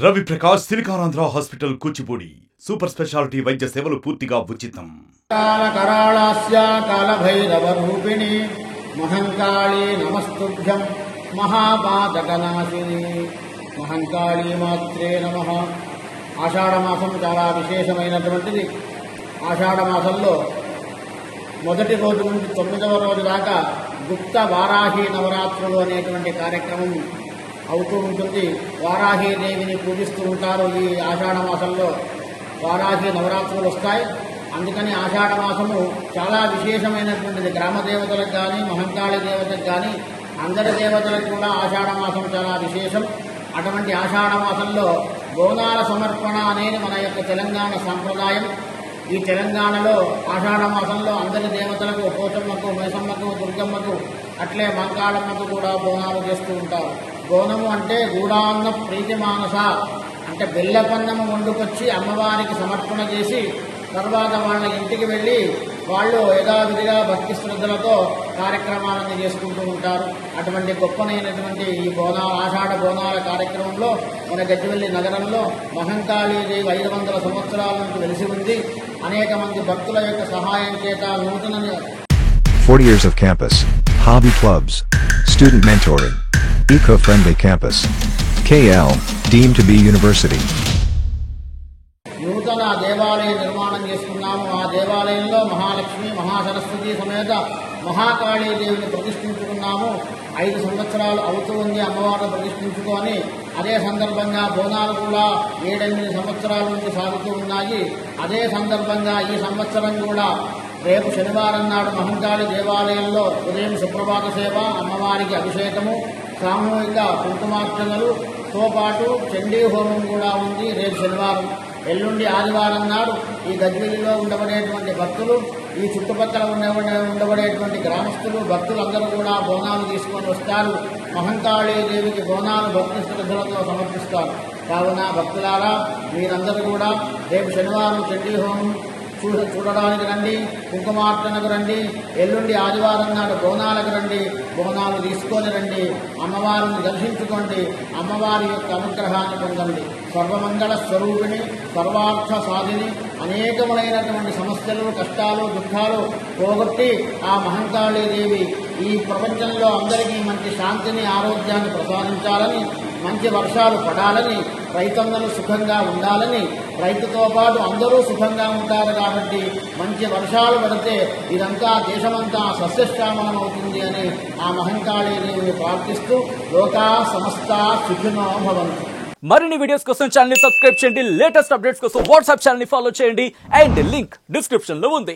Ravi Prakash Siliconandhra hospital Kuchipudi super speciality వైద్య సేవలు పూర్తిగా ఉచితం. కాళకరాళాస్య కాళభైరవరూపిణి మహంకాళీ నమస్తుభ్యం మహాపాతకనాశిని మహంకాళీ మాత్రే నమః. ఆషాఢమాసం చాలా విశేషమైనటువంటిది. ఆషాఢమాసంలో మొదటి రోజు నుండి 9వ రోజు దాకా గుప్త వారాహి నవరాత్రులు అనేటువంటి కార్యక్రమం అవుతూ ఉంటుంది. వారాహీదేవిని పూజిస్తూ ఉంటారు. ఈ ఆషాఢమాసంలో వారాహి నవరాత్రులు వస్తాయి. అందుకని ఆషాఢమాసము చాలా విశేషమైనటువంటిది. గ్రామ దేవతలకు కానీ మహంకాళి దేవతకు కానీ అందరి దేవతలకు కూడా ఆషాఢమాసం చాలా విశేషం. అటువంటి ఆషాఢమాసంలో బోనాల సమర్పణ అనేది మన యొక్క తెలంగాణ సాంప్రదాయం. ఈ తెలంగాణలో ఆషాఢమాసంలో అందరి దేవతలకు పోచమ్మకు, మైసమ్మకు, దుర్గమ్మకు, అట్లే మంకాళమ్మకు కూడా బోనాలు చేస్తూ ఉంటారు. బోనము అంటే గూడాన్న ప్రీతి మానస అంటే బెల్లపన్నము వండుకొచ్చి అమ్మవారికి సమర్పణ చేసి తర్వాత వాళ్ళ ఇంటికి వెళ్ళి వాళ్ళు యథావిధిగా భక్తి శ్రద్ధలతో కార్యక్రమాలను చేసుకుంటూ ఉంటారు. అటువంటి గొప్పనైనటువంటి ఈ ఆషాఢ బోనాల కార్యక్రమంలో మన గజ్జివెల్లి నగరంలో మహంకాళీదేవి 500 సంవత్సరాల నుంచి వెలిసి ఉంది. అనేక మంది భక్తుల యొక్క సహాయం చేత నూతన 40 years of campus, hobby clubs, student mentoring, eco-friendly campus, KL, deemed to be university. నూతన దేవాలయ నిర్మాణం చేసుకున్నాము. ఆ దేవాలయంలో మహాలక్ష్మి, మహాసరస్వతి సమేత మహాకాళీదేవిని ప్రతిష్ఠించుకున్నాము. 5 సంవత్సరాలు అవుతూ ఉంది అమ్మవారిని ప్రతిష్ఠించుకొని. అదే సందర్భంగా బోనాలు కూడా 7-8 సంవత్సరాల నుంచి సాగుతూ ఉన్నాయి. అదే సందర్భంగా ఈ సంవత్సరం కూడా రేపు శనివారం నాడు మహంకాళి దేవాలయంలో ఉదయం సుప్రభాత సేవ, అమ్మవారికి అభిషేకము, సామూహిక కుంకుమార్చనలతో పాటు చండీ హోమం కూడా ఉంది రేపు శనివారం. ఎల్లుండి ఆదివారం నాడు ఈ గజ్వేలిలో ఉండబడేటువంటి భక్తులు, ఈ చుట్టుపక్కల ఉండబడేటువంటి గ్రామస్తులు, భక్తులందరూ కూడా బోనాలు తీసుకొని వస్తారు. మహంకాళీదేవికి బోనాలు భక్తి శ్రద్ధలతో సమర్పిస్తారు. కావున భక్తులారా మీరందరూ కూడా రేపు శనివారం చండీ హోమం చూడడానికి రండి, కుంకుమార్చనకు రండి. ఎల్లుండి ఆదివారం నాడు బోనాలకు రండి, బోనాలు తీసుకొని రండి, అమ్మవారిని దర్శించుకోండి, అమ్మవారి యొక్క అనుగ్రహాన్ని పొందండి. సర్వమంగళ స్వరూపిణి, సర్వార్థ సాధిని, అనేకములైనటువంటి సమస్యలు, కష్టాలు, దుఃఖాలు పోగొట్టి ఆ మహంకాళీదేవి ఈ ప్రపంచంలో అందరికీ మంచి శాంతిని, ఆరోగ్యాన్ని ప్రసాదించాలని, మంచి వర్షాలు పడాలని, రైతన్నలు సుఖంగా ఉండాలని, రైతుతో పాటు అందరూ సుఖంగా ఉంటారు కాబట్టి మంచి వర్షాలు పడితే ఇదంతా దేశమంతా సస్యశ్యామలం అవుతుంది అని ఆ మహంకాళీదేవిని ప్రార్థిస్తూ లోకా సమస్త సుఖినో భవంతు. మరిన్ని వీడియోస్ కోసం ఛానల్ ని సబ్స్క్రైబ్ చేయండి. లేటెస్ట్ అప్డేట్స్ కోసం వాట్సాప్ ఛానల్ ని ఫాలో చేయండి. అండ్ లింక్ డిస్క్రిప్షన్ లో ఉంది.